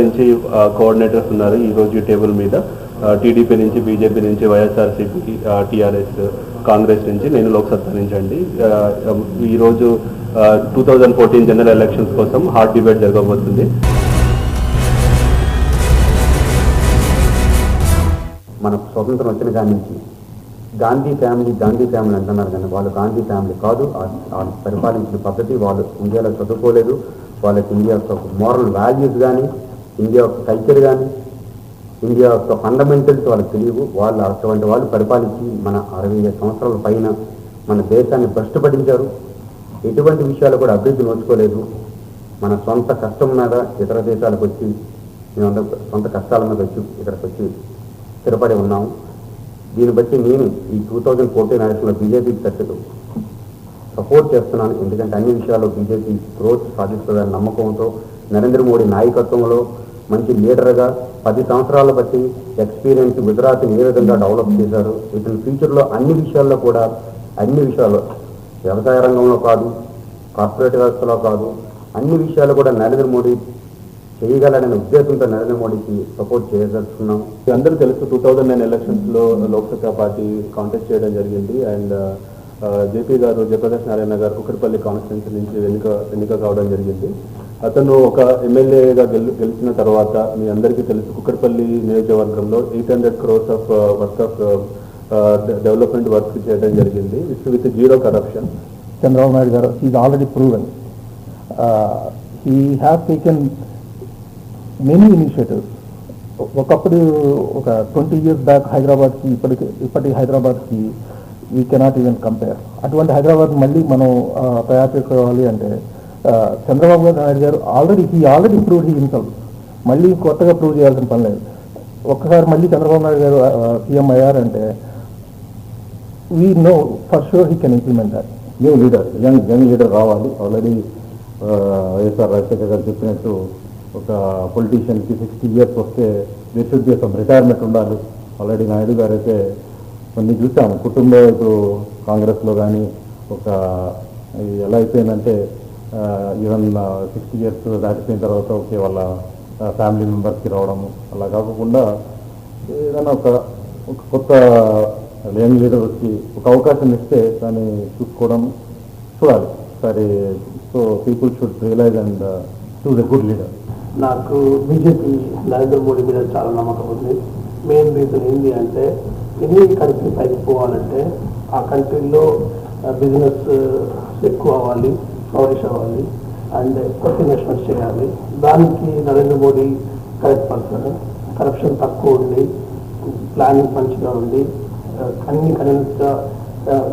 నుంచి కోఆర్డినేటర్స్ ఉన్నారు ఈరోజు ఈ టేబుల్ మీద. టీడీపీ నుంచి, బీజేపీ నుంచి, వైఎస్ఆర్సీపీ, టీఆర్ఎస్, కాంగ్రెస్ నుంచి, నేను లోక్సత్తా నుంచి అండి. ఈరోజు 2014 జనరల్ ఎలక్షన్స్ కోసం హాట్ డిబేట్ జరగబోతుంది. మనకు స్వతంత్రం వచ్చిన కాడి నుంచి గాంధీ ఫ్యామిలీ అంటున్నారు కానీ వాళ్ళు గాంధీ ఫ్యామిలీ కాదు. వాళ్ళు పరిపాలించిన పద్ధతి, వాళ్ళు ఇండియాలో చదువుకోలేదు. వాళ్ళకి ఇండియా యొక్క మోరల్ వాల్యూస్ కానీ, ఇండియా యొక్క కల్చర్ కానీ, ఇండియా యొక్క ఫండమెంటల్స్ వాళ్ళకి తెలియవు. వాళ్ళు అటువంటి వాళ్ళు పరిపాలించి మన 65 సంవత్సరాల పైన మన దేశాన్ని భ్రష్టుపట్టించారు. ఎటువంటి విషయాలు కూడా అభివృద్ధి నోచుకోలేదు. మన సొంత కష్టం మీద ఇతర దేశాలకు వచ్చి, మేమంతా సొంత కష్టాల మీద వచ్చి ఇక్కడికి వచ్చి స్థిరపడి ఉన్నాము. దీన్ని బట్టి నేను ఈ 2014 ఎలక్షన్లో బీజేపీకి తగ్గదు సపోర్ట్ చేస్తున్నాను. ఎందుకంటే అన్ని విషయాల్లో బీజేపీ గ్రోత్ సాధిస్తుందని నమ్మకంతో, నరేంద్ర మోడీ నాయకత్వంలో మంచి లీడర్గా 10 సంవత్సరాలు బట్టి ఎక్స్పీరియన్స్ గుజరాత్ని ఏ విధంగా డెవలప్ చేశారు. ఇతని ఫ్యూచర్లో అన్ని విషయాల్లో వ్యవసాయ రంగంలో కాదు, కార్పొరేట్ వ్యవస్థలో కాదు, అన్ని విషయాలు కూడా నరేంద్ర మోడీ చేయగలడనే ఉద్దేశంతో నరేంద్ర మోడీకి సపోర్ట్ చేయదలుచుకున్నాం. అందరూ తెలుసు 2009 ఎలక్షన్స్లో లోక్సత్తా పార్టీ కాంటెస్ట్ చేయడం జరిగింది. అండ్ జేపీ గారు, జయప్రకాష్ నారాయణ గారు కుక్కటిపల్లి కాన్స్టిట్యున్సీ నుంచి ఎన్నిక కావడం జరిగింది. అతను ఒక ఎమ్మెల్యేగా గెలిచిన తర్వాత మీ అందరికీ తెలుసు కుక్కటిపల్లి నియోజకవర్గంలో 800 crores worth of development work చేయడం జరిగింది with zero corruption. Chandrababu Naidu garu is already proven. He have taken many initiatives. ఒకప్పుడు ఒక 20 years బ్యాక్ హైదరాబాద్కి ఇప్పటి హైదరాబాద్కి వీ కెనాట్ ఈవెన్ కంపేర్. అటువంటి హైదరాబాద్ మళ్ళీ మనం తయారు చేసుకోవాలి అంటే చంద్రబాబు నాయుడు గారు ఆల్రెడీ ప్రూవ్ హిమ్సెల్ఫ్. మళ్ళీ కొత్తగా ప్రూవ్ చేయాల్సిన పని లేదు. ఒక్కసారి మళ్ళీ చంద్రబాబు నాయుడు గారు సీఎం అయ్యారంటే we know for sure he can implement that. New leader, young leader రావాలి. ఆల్రెడీ వైఎస్ఆర్ రాజశేఖర్ గారు చెప్పినట్టు ఒక పొలిటీషియన్కి 60 years వస్తే there should be some retirement ఉండాలి. ఆల్రెడీ నాయుడు గారు అయితే కొన్ని చూసాము. కుటుంబం ఇప్పుడు కాంగ్రెస్లో కానీ ఒక ఎలా అయిపోయిందంటే ఈవెన్ 60 years దాటిపోయిన తర్వాత ఓకే వాళ్ళ ఫ్యామిలీ మెంబర్స్కి రావడము అలా కాకుండా ఏదైనా ఒక కొత్త యంగ్ లీడర్ వచ్చి ఒక అవకాశం ఇస్తే దాన్ని చూడాలి సరే. So people should realize and choose a good leader. నాకు బీజేపీ నరేంద్ర మోడీ మీద చాలా నమ్మకం ఉంది. మెయిన్ రీజన్ ఏంటి అంటే ఎన్ని కంట్రీ పైకి పోవాలంటే ఆ కంట్రీలో బిజినెస్ ఎక్కువ అవ్వాలి, ఫ్లరిష్ అవ్వాలి అండ్ కొత్త ఇన్వెస్ట్మెంట్స్ చేయాలి. దానికి Narendra Modi correct person. Corruption తక్కువ ఉండి, ప్లానింగ్ మంచిగా ఉండి, అన్ని కరెక్ట్గా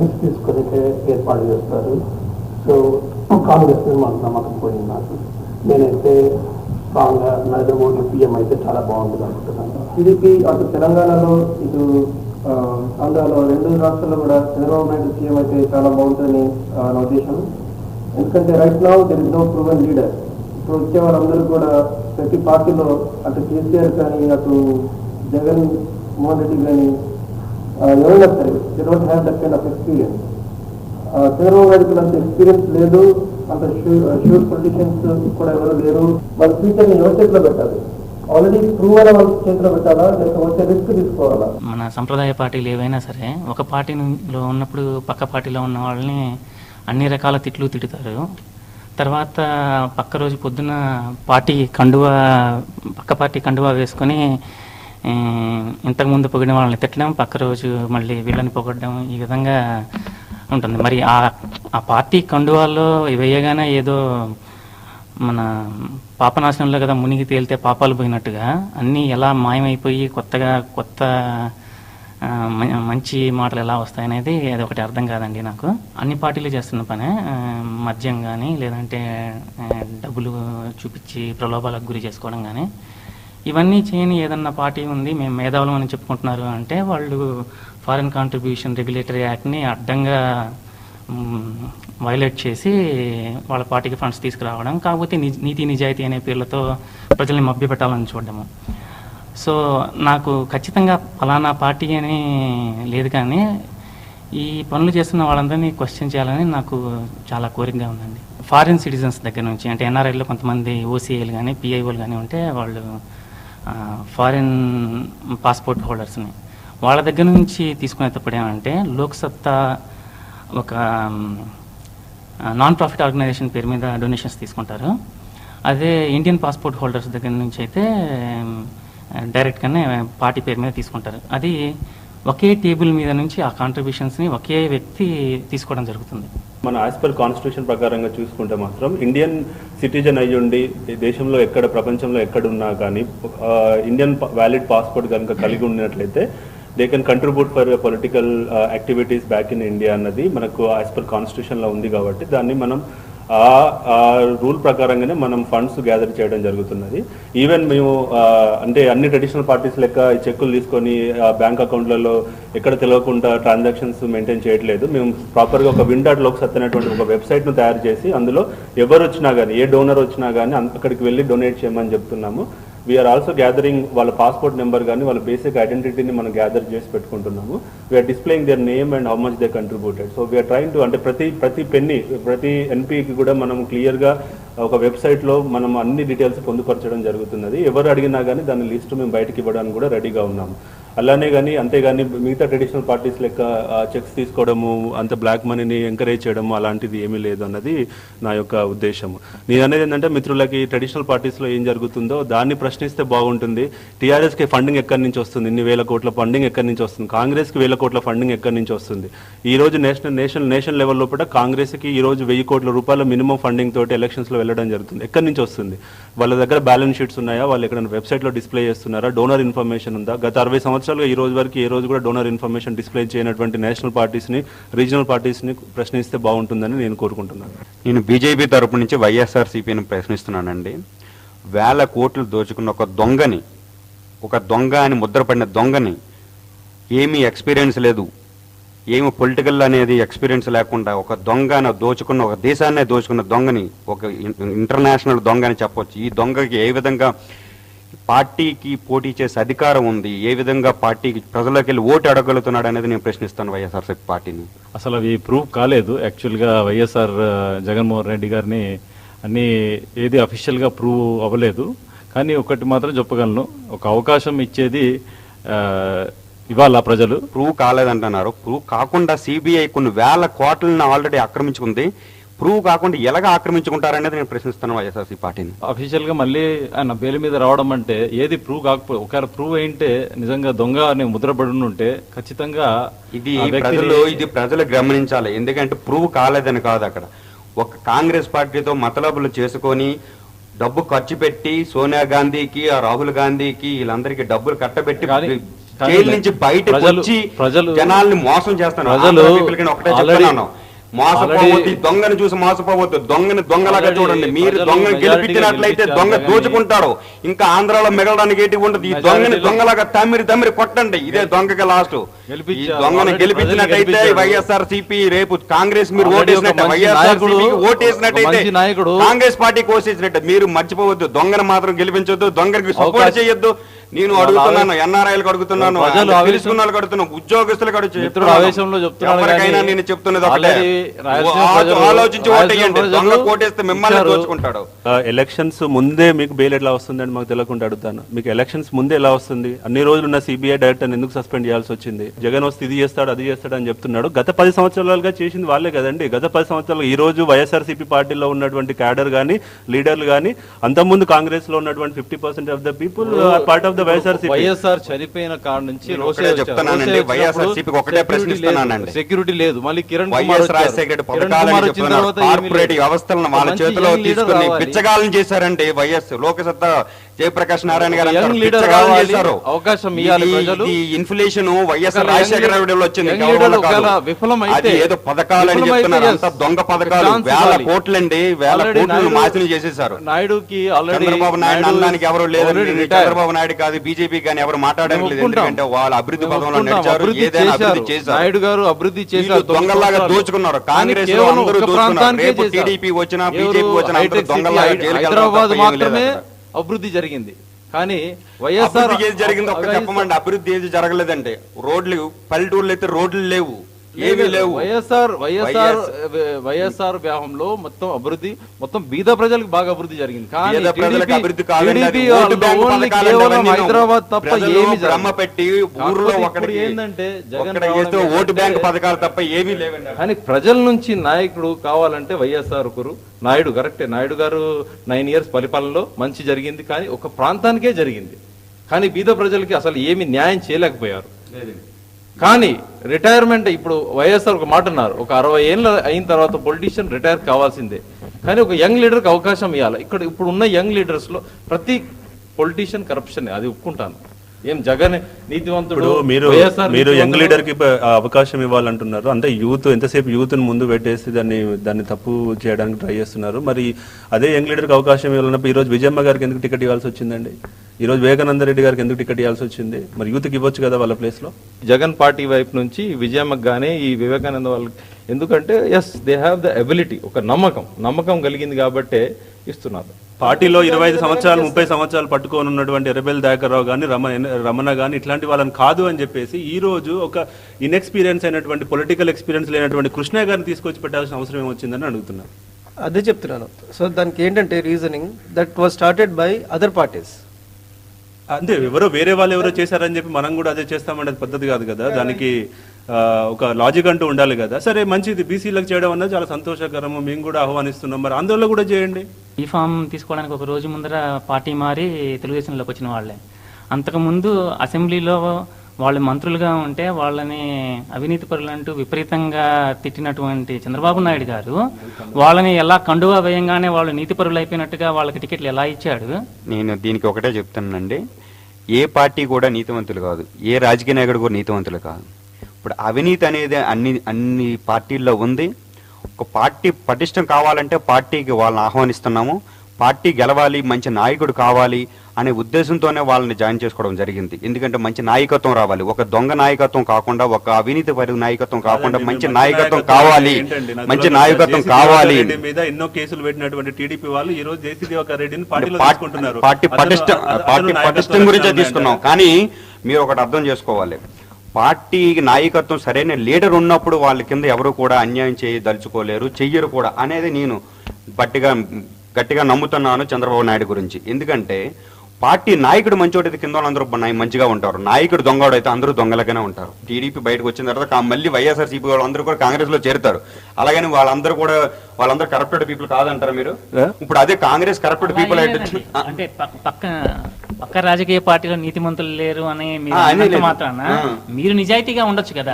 రిస్క్ తీసుకొని ఏర్పాటు చేస్తారు. సో కాంగ్రెస్ మీద మాకు నమ్మకం పోయింది. నాకు నేనైతే స్ట్రాంగ్గా నరేంద్ర మోడీ పీఎం అయితే చాలా బాగుంటుంది అనుకుంటున్నాను. టీడీపీ అటు తెలంగాణలో ఇటు ఆంధ్రాలో 2 రాష్ట్రాల్లో కూడా చంద్రబాబు నాయుడు సీఎం అయితే చాలా బాగుంటుందని నా ఉద్దేశం. ఎందుకంటే right now there is no proven leader. ఇప్పుడు వచ్చే వాళ్ళందరూ కూడా ప్రతి పార్టీలో అటు కేసీఆర్ కానీ, అటు జగన్ మోహన్ రెడ్డి కానీ ఎవరైనా సరే they don't have that kind of experience. Chandrababu నాయుడుకి అంత ఎక్స్పీరియన్స్ లేదు, అంత షూర్ పొలిటీషియన్స్ కూడా ఎవరు లేరు. వాళ్ళ ఫ్యూచర్ని ఎవరి చేతిలో పెట్టాలి? ఆల్రెడీ ప్రూవ్ అయిన వాళ్ళ చేతిలో పెట్టాలా, లేకపోతే రిస్క్ తీసుకోవాలా? మన సంప్రదాయ పార్టీలు ఏవైనా సరే ఒక పార్టీలో ఉన్నప్పుడు పక్క పార్టీలో ఉన్న వాళ్ళని అన్ని రకాల తిట్టుతారు. తర్వాత పక్క రోజు పొద్దున పక్క పార్టీ కండువా వేసుకొని ఇంతకుముందు పొగిడిన వాళ్ళని తిట్టడం, పక్క రోజు మళ్ళీ వీళ్ళని పొగడడం, ఈ విధంగా ఉంటుంది. మరి ఆ పార్టీ కండువాల్లో వేయగానే ఏదో మన పాపనాశనంలో కదా మునిగి తేలితే పాపాలు పోయినట్టుగా అన్నీ ఎలా మాయమైపోయి కొత్త మంచి మాటలు ఎలా వస్తాయనేది అది ఒకటి అర్థం కాదండి నాకు. అన్ని పార్టీలు చేస్తున్న పనే మద్యం కానీ, లేదంటే డబ్బులు చూపించి ప్రలోభాలకు గురి చేసుకోవడం కానీ, ఇవన్నీ చేయని ఏదన్నా పార్టీ ఉంది మేము మేధావులం అని చెప్పుకుంటున్నారు అంటే వాళ్ళు ఫారిన్ కాంట్రిబ్యూషన్ రెగ్యులేటరీ యాక్ట్ని అడ్డంగా వైలేట్ చేసి వాళ్ళ పార్టీకి ఫండ్స్ తీసుకురావడం, కాకపోతే నీతి నిజాయితీ అనే పేర్లతో ప్రజల్ని మభ్యపెట్టాలని చూడడము. సో నాకు ఖచ్చితంగా ఫలానా పార్టీ అని లేదు, కానీ ఈ పనులు చేస్తున్న వాళ్ళందరినీ క్వశ్చన్ చేయాలని నాకు చాలా కోరికగా ఉందండి. ఫారిన్ సిటిజన్స్ దగ్గర నుంచి, అంటే ఎన్ఆర్ఐలో కొంతమంది ఓసీఐలు కానీ పిఐఓలు కానీ ఉంటే వాళ్ళు ఫారిన్ పాస్పోర్ట్ హోల్డర్స్ని వాళ్ళ దగ్గర నుంచి తీసుకునేటప్పుడు ఏమంటే లోక్సత్తా ఒక నాన్ ప్రాఫిట్ ఆర్గనైజేషన్ పేరు మీద డొనేషన్స్ తీసుకుంటారు. అదే ఇండియన్ పాస్పోర్ట్ హోల్డర్స్ దగ్గర నుంచి అయితే డైరెక్ట్గానే పార్టీ పేరు మీద తీసుకుంటారు. అది ఒకే టేబుల్ మీద నుంచి ఆ కాంట్రిబ్యూషన్స్ని ఒకే వ్యక్తి తీసుకోవడం జరుగుతుంది. మన యాజ్ పర్ కాన్స్టిట్యూషన్ ప్రకారంగా చూసుకుంటే మాత్రం ఇండియన్ సిటిజన్ అయ్యి ఉండి దేశంలో ఎక్కడ ప్రపంచంలో ఎక్కడున్నా కానీ ఇండియన్ వ్యాలిడ్ పాస్పోర్ట్ కనుక కలిగి ఉన్నట్లయితే they can contribute for political activities back in India అన్నది మనకు యాజ్ పర్ కాన్స్టిట్యూషన్లో ఉంది. కాబట్టి దాన్ని మనం ఆ రూల్ ప్రకారంగానే మనం ఫండ్స్ గ్యాదర్ చేయడం జరుగుతున్నది. ఈవెన్ మేము అంటే అన్ని ట్రెడిషనల్ పార్టీస్ లెక్క చెక్కులు తీసుకొని బ్యాంక్ అకౌంట్లలో ఎక్కడ తెలియకుండా ట్రాన్సాక్షన్స్ మెయింటైన్ చేయట్లేదు. మేము ప్రాపర్గా ఒక win.loksatta అనేటువంటి ఒక వెబ్సైట్ను తయారు చేసి అందులో ఎవరు వచ్చినా కానీ ఏ డోనర్ వచ్చినా కానీ అక్కడికి వెళ్ళి డొనేట్ చేయమని చెప్తున్నాము. వీఆర్ ఆల్సో గ్యాదరింగ్ వాళ్ళ పాస్పోర్ట్ నెంబర్ కానీ వాళ్ళ బేసిక్ ఐడెంటిటీని మనం గ్యాదర్ చేసి పెట్టుకుంటున్నాము. We're displaying their name and how much they contributed. So we're trying to అంటే ప్రతి పెన్ని ప్రతి ఎన్పీకి కూడా మనం క్లియర్గా ఒక వెబ్సైట్లో మనం అన్ని డీటెయిల్స్ పొందుపరచడం జరుగుతున్నది. ఎవరు అడిగినా కానీ దాని లిస్ట్ మేము బయటకు ఇవ్వడానికి కూడా రెడీగా ఉన్నాము. అలానే కానీ అంతేగాని మిగతా ట్రెడిషనల్ పార్టీస్ లెక్క చెక్స్ తీసుకోవడము, అంత బ్లాక్ మనీని ఎంకరేజ్ చేయడము అలాంటిది ఏమీ లేదు అన్నది నా యొక్క ఉద్దేశము. నేను అనేది ఏంటంటే మిత్రులకి ట్రెడిషనల్ పార్టీస్లో ఏం జరుగుతుందో దాన్ని ప్రశ్నిస్తే బాగుంటుంది. టీఆర్ఎస్కి ఫండింగ్ ఎక్కడి నుంచి వస్తుంది, ఇన్ని వేల కోట్ల ఫండింగ్ ఎక్కడి నుంచి వస్తుంది, కాంగ్రెస్కి 1000 కోట్ల ఫండింగ్ ఎక్కడి నుంచి వస్తుంది. ఈ రోజు నేషనల్ లెవెల్ లోపల కాంగ్రెస్కి ఈ రోజు 1000 కోట్ల రూపాయల మినిమం ఫండింగ్ తోటి ఎలక్షన్స్లో వెళ్ళడం జరుగుతుంది. ఎక్కడి నుంచి వస్తుంది? వాళ్ళ దగ్గర బ్యాలెన్స్ షీట్స్ ఉన్నాయా? వాళ్ళు ఎక్కడైనా వెబ్సైట్లో డిస్ప్లే చేస్తున్నారా? డోనర్ ఇన్ఫర్మేషన్ ఉందా? గత 60 సంవత్సరాలుగా ఈ రోజు వరకు ఏ రోజు కూడా డోనర్ ఇన్ఫర్మేషన్ డిస్ప్లే చేయనటువంటి నేషనల్ పార్టీస్ని, రీజనల్ పార్టీస్ని ప్రశ్నిస్తే బాగుంటుందని నేను కోరుకుంటున్నాను. నేను బీజేపీ తరపు నుంచి వైఎస్ఆర్సీపీని ప్రశ్నిస్తున్నానండి. 1000 కోట్లు దోచుకున్న ఒక దొంగ అని ముద్రపడిన దొంగని ఏమీ ఎక్స్పీరియన్స్ లేదు, ఏమి పొలిటికల్ అనేది ఎక్స్పీరియన్స్ లేకుండా ఒక దొంగని దోచుకున్న, ఒక దేశాన్నే దోచుకున్న దొంగని ఒక ఇంటర్నేషనల్ దొంగ అని చెప్పొచ్చు. ఈ దొంగకి ఏ విధంగా పార్టీకి పోటీ చేసే అధికారం ఉంది, ఏ విధంగా పార్టీకి ప్రజల్లోకి వెళ్ళి ఓటు అడగలుగుతున్నాడు అనేది నేను ప్రశ్నిస్తాను వైఎస్ఆర్సీపీ పార్టీని. అసలు అవి ప్రూవ్ కాలేదు. యాక్చువల్గా వైఎస్ఆర్ జగన్మోహన్ రెడ్డి గారిని అన్ని ఏది అఫీషియల్గా ప్రూవ్ అవ్వలేదు. కానీ ఒకటి మాత్రం చెప్పగలను, ఒక అవకాశం ఇచ్చేది ఇవాళ ప్రజలు. ప్రూవ్ కాలేదంటున్నారు. ప్రూవ్ కాకుండా సిబిఐ కొన్ని 1000 కోట్లను ఆల్రెడీ ఆక్రమించుకుంది. ప్రూవ్ కాకుండా ఎలాగ ఆక్రమించుకుంటారనేది నేను ప్రశ్నిస్తాను వైఎస్ఆర్సీ పార్టీని. అఫీషియల్ గా మళ్ళీ ఆయన బెయిల్ మీద రావడం అంటే ఏది ప్రూవ్ కాకపోతే, ఒకవేళ ప్రూవ్ అయింటే నిజంగా దొంగ అనే ముద్రపడి ఉంటే ఖచ్చితంగా ఇది ప్రజలు గమనించాలి. ఎందుకంటే ప్రూవ్ కాలేదని కాదు, అక్కడ ఒక కాంగ్రెస్ పార్టీతో మతలబులు చేసుకొని డబ్బు ఖర్చు పెట్టి సోనియా గాంధీకి, రాహుల్ గాంధీకి వీళ్ళందరికీ డబ్బులు కట్టబెట్టి జైలు నుంచి బయటకు వచ్చి జనాల్ని మోసం చేస్తాను. ఒకటే చెప్తున్నాను, మోసపోవద్దు, దొంగను చూసి మోసపోవద్దు, దొంగని దొంగలాగా చూడండి. మీరు దొంగను గెలిపించినట్లయితే దొంగ దోచుకుంటాడు, ఇంకా ఆంధ్రాలో మిగలడానికి ఏంటి ఉండదు. ఈ దొంగని దొంగలాగా తమ్మిరి కొట్టండి, ఇదే దొంగకి లాస్ట్. ఈ దొంగను గెలిపించినట్టయితే వైఎస్ఆర్సీపీ రేపు కాంగ్రెస్ మీరు ఓటేసినట్టు, వైఎస్ఆర్సీపీకి ఓటేసినట్టయితే కాంగ్రెస్ పార్టీకి ఓటేసినట్టు. మీరు మర్చిపోవద్దు, దొంగను మాత్రం గెలిపించొద్దు, దొంగకి సపోర్ట్ చేయొద్దు. నేను అడుగుతున్నాను, ఎన్ఆర్ఐలకు అడుగుతున్నాను, తెలుసుకున్న వాళ్ళకి అడుగుతున్నాను, ఉద్యోగస్తులకు అడుగుతున్నాను. నేను చెప్తున్నది ఒకటే, ఆలోచించి ఓటేయండి. దొంగ కోటేస్తే మిమ్మల్ని దోచుకుంటాడు. ఎలక్షన్స్ ముందే మీకు బెయిల్ ఎట్లా వస్తుందని మాకు తెలియకుండా అడుగుతాను. మీకు ఎలక్షన్స్ ముందే ఎలా వస్తుంది? అన్ని రోజులు ఉన్న సిబిఐ డైరెక్టర్ ఎందుకు సస్పెండ్ చేయాల్సి వచ్చింది? జగన్ వస్తే ఇది చేస్తాడు అది చేస్తాడు అని చెప్తున్నాడు. గత 10 సంవత్సరాలుగా చేసింది వాళ్ళే కదండి. గత 10 సంవత్సరాలు ఈ రోజు వైఎస్ఆర్సీపీ పార్టీలో ఉన్నటువంటి క్యాడర్ కానీ లీడర్లు కానీ అంతకుముందు కాంగ్రెస్ లో ఉన్నటువంటి 50% of the people part of YSR చనిపోయిన కాడ నుంచి చెప్తానండి, వైఎస్ఆర్సీపీకి ఒకటే ప్రశ్నిస్తున్నానండి. సెక్యూరిటీ లేదు. మళ్ళీ కిరణ్ వైఎస్ రాజశేఖర కార్పొరేట్ వ్యవస్థలను వాళ్ళ చేతిలో తీసుకుని బిచ్చగాలను చేశారండి. వైఎస్ లోకసత్తా జయప్రకాష్ నారాయణ గారు చేశారు. అవకాశం ఇన్ఫ్లేషన్ వైఎస్ రాజశేఖర వచ్చింది, అది ఏదో పథకాలు అని చెప్తున్నారు. అంత దొంగ పథకాలు, 1000 కోట్లండి, 1000 కోట్లు నాశనం చేసేసారు. నాయుడుకి చంద్రబాబు నాయుడు అనడానికి ఎవరు లేదు, చంద్రబాబు నాయుడు కాదు, బీజేపీ కానీ ఎవరు మాట్లాడడం లేదు. ఎందుకంటే వాళ్ళ అభివృద్ధి పథకంలో నడిచారు, ఏదైనా అభివృద్ధి చేశారు. నాయుడు గారు అభివృద్ధి చేశారు, దొంగలాగా దోచుకున్నారు. కాంగ్రెస్ లో అందరూ దోచుకున్నారు. రేపు టీడీపీ వచ్చినా బీజేపీ వచ్చినా హైదరాబాద్ మాత్రమే అభివృద్ధి జరిగింది. కానీ వైఎస్ఆర్ ఏది జరిగింది ఒక చెప్పమండి. అభివృద్ధి ఏది జరగలేదండి. రోడ్లు పల్లెటూర్లు అయితే రోడ్లు లేవు, ఏమీ లేవు. వైఎస్ఆర్ వ్యాహంలో మొత్తం అభివృద్ధి, మొత్తం బీద ప్రజలకు బాగా అభివృద్ధి జరిగింది. కానీ పేద ప్రజలకు అభివృద్ధి కాదండి, అది TDP ఓటు బ్యాంకు ఓన్లీ పథకాలండి కేవలం అవన్నీ. హైదరాబాద్ తప్ప ప్రజలు ఏమి భ్రమ పెట్టి ఊర్లో ఒకటి ఏంటంటే ఏదో ఓటు బ్యాంక్ పథకాలు తప్ప ఏమీ లేవండి. కానీ ప్రజల నుంచి నాయకుడు కావాలంటే వైఎస్ఆర్ ఒకరు. నాయుడు కరెక్టే, నాయుడు గారు 9 years పరిపాలనలో మంచి జరిగింది, కానీ ఒక ప్రాంతానికే జరిగింది. కానీ బీద ప్రజలకి అసలు ఏమి న్యాయం చేయలేకపోయారు. కానీ రిటైర్మెంట్ ఇప్పుడు వైఎస్ఆర్ ఒక మాట అన్నారు, ఒక 60 ఏళ్ళు అయిన తర్వాత పొలిటీషియన్ రిటైర్ కావాల్సిందే. కానీ ఒక యంగ్ లీడర్కి అవకాశం ఇవ్వాలి. ఇప్పుడు ఉన్న యంగ్ లీడర్స్లో ప్రతి పొలిటీషియన్ కరప్షన్, అది ఒప్పుకుంటాను. ఏం జగన్ నీతివంతుడు, మీరు యంగ్ లీడర్ కి అవకాశం ఇవ్వాలంటున్నారు. అంటే యూత్ ఎంతసేపు యూత్ ముందు పెట్టేసి దాన్ని తప్పు చేయడానికి ట్రై చేస్తున్నారు. మరి అదే యంగ్ లీడర్ కి అవకాశం ఇవ్వాలన్నప్పుడు ఈ రోజు విజయమ్మ గారికి ఎందుకు టికెట్ ఇవ్వాల్సి వచ్చిందండి? ఈ రోజు వివేకానంద రెడ్డి గారికి ఎందుకు టికెట్ ఇవ్వాల్సి వచ్చింది? మరి యూత్కి ఇవ్వచ్చు కదా వాళ్ళ ప్లేస్ లో. జగన్ పార్టీ వైపు నుంచి విజయమ్మకి కానీ ఈ వివేకానంద వాళ్ళకి, ఎందుకంటే yes they have the ability, ఒక నమ్మకం కలిగింది కాబట్టే ఇస్తున్నారు. పార్టీలో 25 సంవత్సరాలు 30 సంవత్సరాలు పట్టుకొని ఉన్నటువంటి ఎర్రబెల్లి దయాకర్రావు కానీ రమణ కానీ ఇట్లాంటి వాళ్ళని కాదు అని చెప్పేసి ఈ రోజు ఒక ఇన్ఎక్స్పీరియన్స్ అయినటువంటి పొలిటికల్ ఎక్స్పీరియన్స్ లేనటువంటి కృష్ణ గారిని తీసుకొచ్చి పెట్టాల్సిన అవసరం ఏమొచ్చిందని అడుగుతున్నాను. అదే చెప్తున్నాను. సో దానికి ఏంటంటే reasoning that was started by other parties. అంతే, వేరే వాళ్ళు ఎవరో చేశారని చెప్పి మనం కూడా అదే చేస్తామంటే పద్ధతి కాదు కదా. దానికి ఒక లాజిక్ అంటూ ఉండాలి కదా. సరే మంచిది, బీసీలకు చేయడం అన్నది చాలా సంతోషకరము, మేము కూడా ఆహ్వానిస్తున్నాం. మరి ఆందోళన కూడా చేయండి. ఈ ఫామ్ తీసుకోవడానికి ఒక రోజు ముందర పార్టీ మారి తెలుగుదేశంలోకి వచ్చిన వాళ్ళే. అంతకుముందు అసెంబ్లీలో వాళ్ళు మంత్రులుగా ఉంటే వాళ్ళని అవినీతి పరులంటూ విపరీతంగా తిట్టినటువంటి చంద్రబాబు నాయుడు గారు వాళ్ళని ఎలా కండువా వేయంగానే వాళ్ళు నీతి పరులు అయిపోయినట్టుగా వాళ్ళకి టికెట్లు ఎలా ఇచ్చాడు? నేను దీనికి ఒకటే చెప్తానండి, ఏ పార్టీ కూడా నీతివంతులు కాదు, ఏ రాజకీయ నాయకుడు కూడా నీతివంతులు కాదు. ఇప్పుడు అవినీతి అనేది అన్ని పార్టీల్లో ఉంది. ఒక పార్టీ పటిష్టం కావాలంటే పార్టీకి వాళ్ళని ఆహ్వానిస్తున్నాము. పార్టీ గెలవాలి, మంచి నాయకుడు కావాలి అనే ఉద్దేశంతోనే వాళ్ళని జాయిన్ చేసుకోవడం జరిగింది. ఎందుకంటే మంచి నాయకత్వం రావాలి, ఒక దొంగ నాయకత్వం కాకుండా, ఒక అవినీతి పరి నాయకత్వం కాకుండా మంచి నాయకత్వం కావాలి, మంచి నాయకత్వం కావాలి. మీద ఎన్నో కేసులు పెట్టినటువంటి టీడీపీ వాళ్ళు ఈ రోజు జేసీ దివాకర్ రెడ్డిని పార్టీ పటిష్టం గురించే తీసుకున్నాం. కానీ మీరు ఒకటి అర్థం చేసుకోవాలి, పార్టీకి నాయకత్వం సరైన లీడర్ ఉన్నప్పుడు వాళ్ళ కింద ఎవరు కూడా అన్యాయం చేయదలుచుకోలేరు, చెయ్యరు కూడా అనేది నేను గట్టిగా నమ్ముతున్నాను చంద్రబాబు నాయుడు గురించి. ఎందుకంటే పార్టీ నాయకుడు మంచోడైతే కింద వాళ్ళందరూ మంచిగా ఉంటారు, నాయకుడు దొంగోడు అయితే అందరూ దొంగలుగానే ఉంటారు. టీడీపీ బయటకు వచ్చిన తర్వాత మళ్ళీ వైఎస్ఆర్సీపీ వాళ్ళందరూ కూడా కాంగ్రెస్ లో చేరుతారు. అలాగని వాళ్ళందరూ కరప్టెడ్ పీపుల్ కాదంటారా మీరు? ఇప్పుడు అదే కాంగ్రెస్ కరప్టెడ్ పీపుల్ అంటే పక్క రాజకీయ పార్టీలో నీతిమంతులు లేరు అని మాత్రాన మీరు నిజాయితీగా ఉండొచ్చు కదా.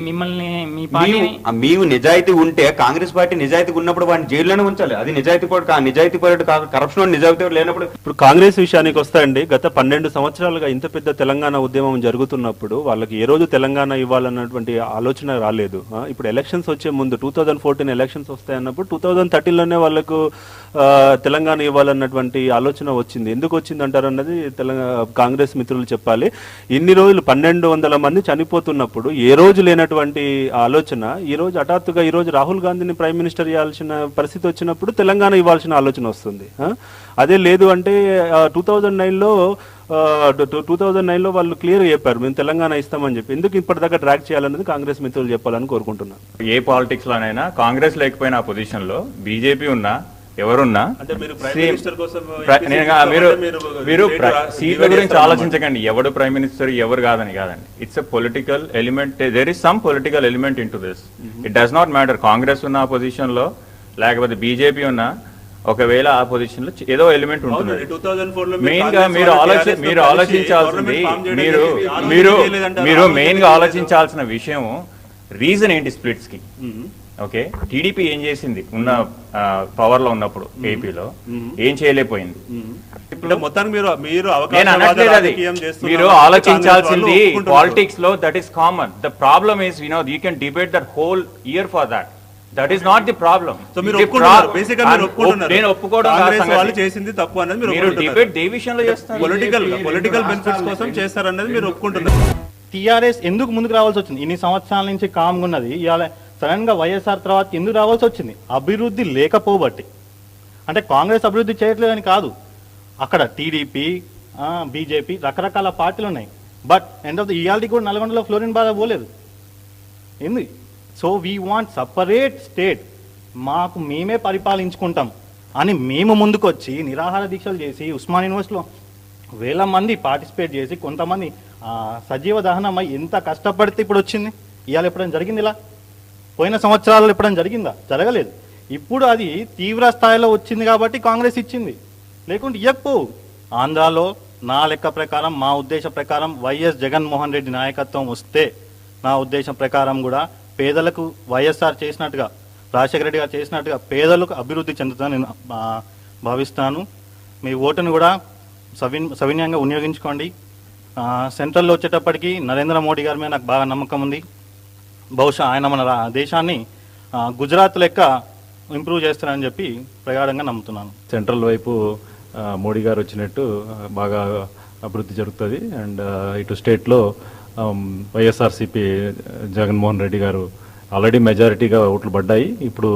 మిమ్మల్ని మీ పార్టీని మేము నిజాయితీ ఉంటే కాంగ్రెస్ పార్టీ నిజాయితీగా ఉన్నప్పుడు వాడిని జైల్లోనే ఉంచాలి. అది నిజాయితీ కూడా నిజాయితీ పరుడు కరప్షన్ నిజాయితీ లేనప్పుడు. ఇప్పుడు కాంగ్రెస్ విషయానికి వస్తాయండి, గత 12 సంవత్సరాలుగా ఇంత పెద్ద తెలంగాణ ఉద్యమం జరుగుతున్నప్పుడు వాళ్ళకి ఏ రోజు తెలంగాణ ఇవ్వాలన్నటువంటి ఆలోచన రాలేదు. ఇప్పుడు ఎలక్షన్స్ వచ్చే ముందు 2014 ఎలక్షన్స్ వస్తాయన్నప్పుడు 2013లోనే వాళ్ళకు తెలంగాణ ఇవ్వాలన్నటువంటి ఆలోచన వచ్చింది. ఎందుకు వచ్చింది అంటారు అన్నది కాంగ్రెస్ మిత్రులు చెప్పాలి. ఇన్ని రోజులు 1200 మంది చనిపోతున్నప్పుడు ఏ రోజు లేనటువంటి ఆలోచన ఈ రోజు హఠాత్తుగా ఈ రోజు రాహుల్ గాంధీని ప్రైమ్ మినిస్టర్ ఇవ్వాల్సిన పరిస్థితి వచ్చినప్పుడు తెలంగాణ ఇవ్వాల్సిన ఆలోచన వస్తుంది. అదే లేదు అంటే 2009లో వాళ్ళు క్లియర్ చెప్పారు మేము తెలంగాణ ఇస్తామని చెప్పి. ఎందుకు ఇప్పటిదాకా ట్రాక్ చేయాలన్నది కాంగ్రెస్ మిత్రులు చెప్పాలని కోరుకుంటున్నాను. ఏ పాలిటిక్స్ లోనైనా కాంగ్రెస్ లేకపోయినా ఆ పొజిషన్ లో బీజేపీ ఉన్నా ఎవరున్నా మీరు సీట్ల గురించి ఆలోచించకండి. ఎవడు ప్రైమ్ మినిస్టర్ ఎవరు కాదండి. It's a political element. There is some political element into this. It does not matter Congress ఉన్న ఆ పొజిషన్ లో లేకపోతే బీజేపీ ఉన్నా ఒకవేళ ఆ పొజిషన్ లో ఏదో ఎలిమెంట్ ఉంటుంది. మెయిన్ గా మీరు ఆలోచించాల్సింది మీరు మెయిన్ గా ఆలోచించాల్సిన విషయం రీజన్ ఏంటి స్ప్లిట్స్ కి. ఓకే, టీడీపీ ఏం చేసింది ఉన్న పవర్ లో ఉన్నప్పుడు ఏపీలో ఏం చేయలేకపోయింది. మీరు ఆలోచించాల్సింది పాలిటిక్స్ లో that is common. The problem is you can debate that whole year for that. That is not the problem. నేను ఒప్పుకోవడం చేసింది తప్పు అన్నది మీరు డిబేట్ ఏ విషయంలో చేస్తారు. పొలిటికల్ బెనిఫిట్స్ కోసం చేస్తారన్నది మీరు ఒప్పుకుంటున్నారు. టీఆర్ఎస్ ఎందుకు ముందుకు రావాల్సి వచ్చింది? ఇన్ని సంవత్సరాల నుంచి కామ్గా ఉన్నది, ఇవాళ సడన్ గా వైఎస్ఆర్ తర్వాత ఎందుకు రావాల్సి వచ్చింది? అభివృద్ధి లేకపోబట్టి. అంటే కాంగ్రెస్ అభివృద్ధి చేయట్లేదని కాదు, అక్కడ టీడీపీ బీజేపీ రకరకాల పార్టీలు ఉన్నాయి. బట్ ఎండ్ ఆఫ్ ద ఇయాలిటీ కూడా నల్గొండలో ఫ్లోరిన్ బాధ పోలేదు. ఏంది? So we want separate state, మాకు మేమే పరిపాలించుకుంటాం అని మేము ముందుకొచ్చి నిరాహార దీక్షలు చేసి ఉస్మాన్ యూనివర్సిటీలో వేల మంది పార్టిసిపేట్ చేసి కొంతమంది సజీవ దహనం ఎంత కష్టపడితే ఇప్పుడు వచ్చింది. ఇవాళ ఎప్పుడైనా జరిగింది ఇలా? పోయిన సంవత్సరాల్లో ఎప్పుడైనా జరిగిందా? జరగలేదు. ఇప్పుడు అది తీవ్ర స్థాయిలో వచ్చింది కాబట్టి కాంగ్రెస్ ఇచ్చింది, లేకుంటే ఇవ్వకపోవు. ఆంధ్రాలో నా లెక్క ప్రకారం, మా ఉద్దేశం ప్రకారం వైఎస్ జగన్మోహన్ రెడ్డి నాయకత్వం వస్తే, నా ఉద్దేశం ప్రకారం కూడా పేదలకు వైఎస్ఆర్ చేసినట్టుగా, రాజశేఖర రెడ్డి గారు చేసినట్టుగా పేదలకు అభివృద్ధి చెందుతుందని నేను భావిస్తాను. మీ ఓటును కూడా సవినయంగా వినియోగించుకోండి. సెంట్రల్లో వచ్చేటప్పటికి నరేంద్ర మోడీ గారి మీద నాకు బాగా నమ్మకం ఉంది. బహుశా ఆయన మన దేశాన్ని గుజరాత్ లెక్క ఇంప్రూవ్ చేస్తారని చెప్పి ప్రగాఢంగా నమ్ముతున్నాను. సెంట్రల్ వైపు మోడీ గారు వచ్చినట్టు బాగా అభివృద్ధి జరుగుతుంది. అండ్ ఇటు స్టేట్లో వైఎస్ఆర్సీపీ జగన్మోహన్ రెడ్డి గారు ఆల్రెడీ మెజారిటీగా ఓట్లు పడ్డాయి. ఇప్పుడు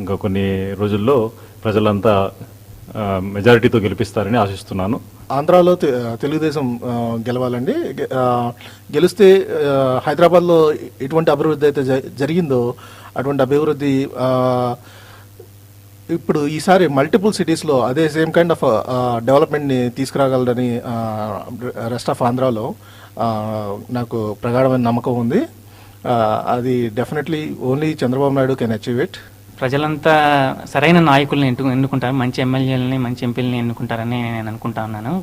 ఇంకా కొన్ని రోజుల్లో ప్రజలంతా మెజారిటీతో గెలిపిస్తారని ఆశిస్తున్నాను. ఆంధ్రాలో తెలుగుదేశం గెలవాలండి. గెలిస్తే హైదరాబాద్లో ఎటువంటి అభివృద్ధి అయితే జరిగిందో అటువంటి అభివృద్ధి ఇప్పుడు ఈసారి మల్టిపుల్ సిటీస్లో అదే సేమ్ కైండ్ ఆఫ్ డెవలప్మెంట్ని తీసుకురాగలరని రెస్ట్ ఆఫ్ ఆంధ్రాలో నాకు ప్రగాఢమైన నమ్మకం ఉంది. అది definitely only Chandrababu Naidu can achieve it. ప్రజలంతా సరైన నాయకుల్ని ఎన్నుకుంటారు, మంచి ఎమ్మెల్యేలని, మంచి ఎంపీలని ఎన్నుకుంటారని నేను అనుకుంటా ఉన్నాను.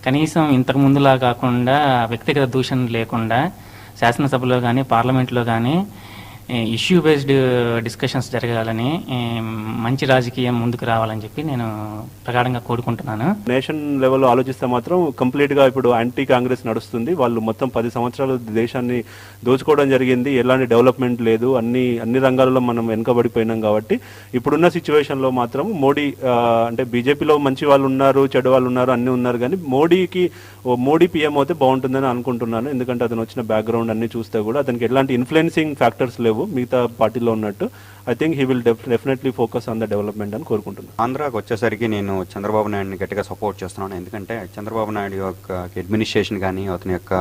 కనీసం ఇంతకు ముందులా కాకుండా వ్యక్తిగత దూషణ లేకుండా శాసనసభలో కానీ పార్లమెంట్లో కానీ ఇష్యూ బేస్డ్ డిస్కషన్స్ జరగాలని, మంచి రాజకీయం ముందుకు రావాలని చెప్పి నేను ప్రగాఢంగా కోరుకుంటున్నాను. నేషన్ లెవెల్లో ఆలోచిస్తే మాత్రం కంప్లీట్గా ఇప్పుడు యాంటీ కాంగ్రెస్ నడుస్తుంది. వాళ్ళు మొత్తం 10 సంవత్సరాలు దేశాన్ని దోచుకోవడం జరిగింది. ఎలాంటి డెవలప్మెంట్ లేదు. అన్ని రంగాలలో మనం వెనుకబడిపోయినాం. కాబట్టి ఇప్పుడున్న సిచ్యువేషన్లో మాత్రం మోడీ అంటే బీజేపీలో మంచి వాళ్ళు ఉన్నారు, చెడు వాళ్ళు ఉన్నారు, అన్నీ ఉన్నారు. కానీ మోడీ పీఎం అయితే బాగుంటుందని అనుకుంటున్నాను. ఎందుకంటే అతను వచ్చిన బ్యాక్గ్రౌండ్ అన్ని చూస్తే కూడా అతనికి ఎలాంటి ఇన్ఫ్లుయెన్సింగ్ ఫ్యాక్టర్స్ లేవు మిగతా పార్టీలో ఉన్నట్టు. I think he will definitely focus on the development అని కోరుకుంటున్నాను. ఆంధ్రాకి వచ్చేసరికి నేను చంద్రబాబు నాయుడుని గట్టిగా సపోర్ట్ చేస్తున్నాను. ఎందుకంటే చంద్రబాబు నాయుడు యొక్క అడ్మినిస్ట్రేషన్ కానీ, అతని యొక్క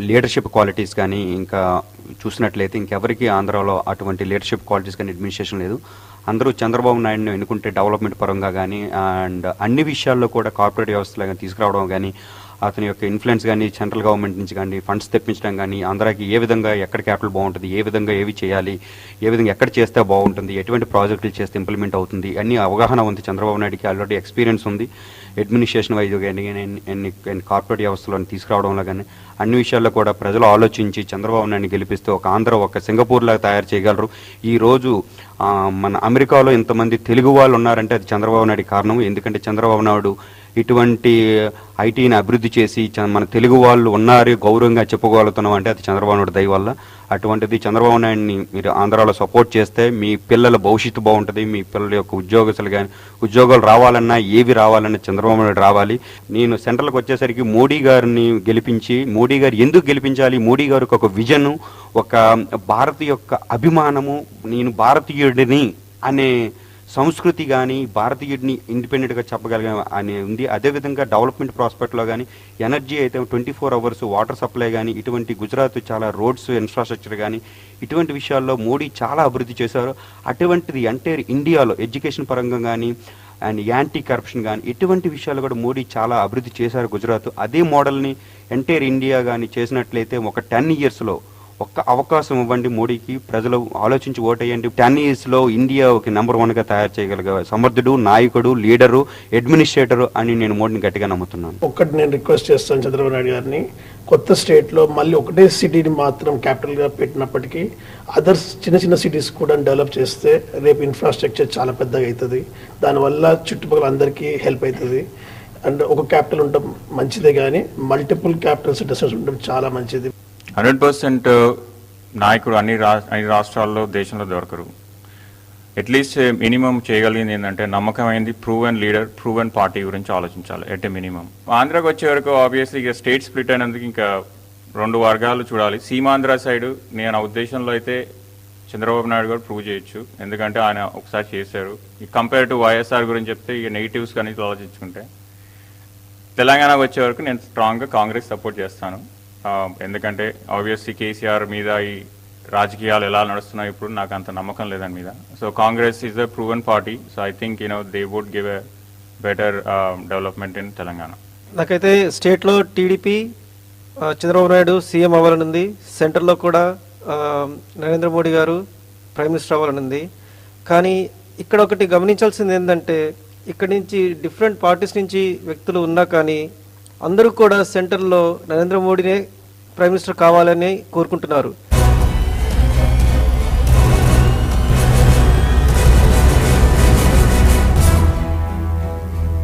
లీడర్షిప్ క్వాలిటీస్ కానీ ఇంకా చూసినట్లయితే ఇంకెవరికి ఆంధ్రాలో అటువంటి లీడర్షిప్ క్వాలిటీస్ కానీ అడ్మినిస్ట్రేషన్ లేదు. అందరూ చంద్రబాబు నాయుడుని ఎన్నుకుంటే డెవలప్మెంట్ పరంగా కానీ అండ్ అన్ని విషయాల్లో కూడా కార్పొరేట్ వ్యవస్థలో కానీ తీసుకురావడం కానీ, అతని యొక్క ఇన్ఫ్లుయెన్స్ కానీ, సెంట్రల్ గవర్నమెంట్ నుంచి కానీ ఫండ్స్ తెప్పించడం కానీ, ఆంధ్రాకి ఏ విధంగా ఎక్కడ క్యాపిటల్ బాగుంటుంది, ఏ విధంగా ఏవి చేయాలి, ఏ విధంగా ఎక్కడ చేస్తే బాగుంటుంది, ఎటువంటి ప్రాజెక్టులు చేస్తే ఇంప్లిమెంట్ అవుతుంది అన్ని అవగాహన ఉంది చంద్రబాబు నాయుడుకి. ఆల్రెడీ ఎక్స్పీరియన్స్ ఉంది అడ్మినిస్ట్రేషన్ వైజ్ కానీ, కార్పొరేట్ వ్యవస్థలో తీసుకురావడంలో కానీ అన్ని విషయాల్లో కూడా ప్రజలు ఆలోచించి చంద్రబాబు నాయుడిని గెలిపిస్తే ఒక ఆంధ్ర ఒక సింగపూర్ లాగా తయారు చేయగలరు. ఈరోజు మన అమెరికాలో ఇంతమంది తెలుగు వాళ్ళు ఉన్నారంటే అది చంద్రబాబు నాయుడు కారణం. ఎందుకంటే చంద్రబాబు నాయుడు ఇటువంటి ఐటీని అభివృద్ధి చేసి మన తెలుగు వాళ్ళు ఉన్నారు గౌరవంగా చెప్పుకోగలుగుతున్నాం అంటే అది చంద్రబాబు నాయుడు దయ వల్ల. అటువంటిది చంద్రబాబు నాయుడిని మీరు ఆంధ్రాలో సపోర్ట్ చేస్తే మీ పిల్లల భవిష్యత్తు బాగుంటుంది. మీ పిల్లల యొక్క ఉద్యోగస్తులు కానీ ఉద్యోగాలు రావాలన్నా ఏవి రావాలన్నా చంద్రబాబు నాయుడు రావాలి. నేను సెంట్రల్కి వచ్చేసరికి మోడీ గారిని గెలిపించి, మోడీ గారు ఎందుకు గెలిపించాలి, మోడీ గారికి ఒక విజను, ఒక భారతీయ యొక్క అభిమానము, నేను భారతీయుడిని అనే సంస్కృతి కానీ భారతీయుడిని ఇండిపెండెంట్గా చెప్పగలిగే అని ఉంది. అదేవిధంగా డెవలప్మెంట్ ప్రాస్పెక్ట్లో కానీ ఎనర్జీ అయితే 24 hours వాటర్ సప్లై కానీ ఇటువంటి గుజరాత్ చాలా రోడ్స్ ఇన్ఫ్రాస్ట్రక్చర్ కానీ ఇటువంటి విషయాల్లో మోడీ చాలా అభివృద్ధి చేశారు. అటువంటిది ఎంటైర్ ఇండియాలో ఎడ్యుకేషన్ పరంగా కానీ అండ్ యాంటీ కరప్షన్ కానీ ఇటువంటి విషయాలు కూడా మోడీ చాలా అభివృద్ధి చేశారు గుజరాత్. అదే మోడల్ని ఎంటైర్ ఇండియా కానీ చేసినట్లయితే ఒక 10 yearsలో ఒక్క అవకాశం ఇవ్వండి మోడీకి, ప్రజలు ఆలోచించి ఓటేయండి. 10 yearsలో ఇండియా ఒక నెంబర్ 1గా తయారు చేయగలిగే సమర్థుడు, నాయకుడు, లీడరు, అడ్మినిస్ట్రేటరు అని నేను మోడీని గట్టిగా నమ్ముతున్నాను. ఒక్కటి నేను రిక్వెస్ట్ చేస్తాను చంద్రబాబు నాయుడు గారిని, కొత్త స్టేట్లో మళ్ళీ ఒకటే సిటీని మాత్రం క్యాపిటల్గా పెట్టినప్పటికీ అదర్స్ చిన్న చిన్న సిటీస్ కూడా డెవలప్ చేస్తే రేపు ఇన్ఫ్రాస్ట్రక్చర్ చాలా పెద్దగా అవుతుంది. దానివల్ల చుట్టుపక్కల అందరికీ హెల్ప్ అవుతుంది. అండ్ ఒక క్యాపిటల్ ఉండడం మంచిదే, కానీ మల్టిపుల్ క్యాపిటల్ సిటీస్ ఉండడం చాలా మంచిది. 100% నాయకుడు అన్ని రాష్ట్రాల్లో దేశంలో దొరకరు. అట్లీస్ట్ మినిమం చేయగలిగింది ఏంటంటే నమ్మకమైంది ప్రూవెన్ లీడర్, ప్రూవెన్ పార్టీ గురించి ఆలోచించాలి ఎట్ ఏ మినిమం. ఆంధ్రాకి వచ్చే వరకు ఆబ్వియస్లీ ఇక స్టేట్ స్ప్లిట్ అయినందుకు ఇంకా 2 వర్గాలు చూడాలి. సీమాంధ్ర సైడ్ నేను నా ఉద్దేశంలో అయితే చంద్రబాబు నాయుడు గారు ప్రూవ్ చేయొచ్చు, ఎందుకంటే ఆయన ఒకసారి చేశారు. కంపేర్ టు వైఎస్ఆర్ గురించి చెప్తే ఇక నెగిటివ్స్ కానీ ఆలోచించుకుంటే తెలంగాణకు వచ్చే వరకు నేను స్ట్రాంగ్గా కాంగ్రెస్ సపోర్ట్ చేస్తాను. ఎందుకంటే ఆబ్వియస్లీ కేసీఆర్ మీద ఈ రాజకీయాలు ఎలా నడుస్తున్నాయి ఇప్పుడు నాకు అంత నమ్మకం లేదని మీద. So Congress is a proven party. So I think they would give a better development in Telangana. నాకైతే స్టేట్లో టీడీపీ చంద్రబాబు నాయుడు సీఎం అవ్వాలనుంది, సెంటర్లో కూడా నరేంద్ర మోడీ గారు ప్రైమ్ మినిస్టర్ అవ్వాలనుంది. కానీ ఇక్కడ ఒకటి గమనించాల్సింది ఏంటంటే ఇక్కడి నుంచి డిఫరెంట్ పార్టీస్ నుంచి వ్యక్తులు ఉన్నా కానీ అందరూ కూడా సెంటర్లో నరేంద్ర మోడీనే ప్రైమ్ మినిస్టర్ కావాలని కోరుకుంటున్నారు.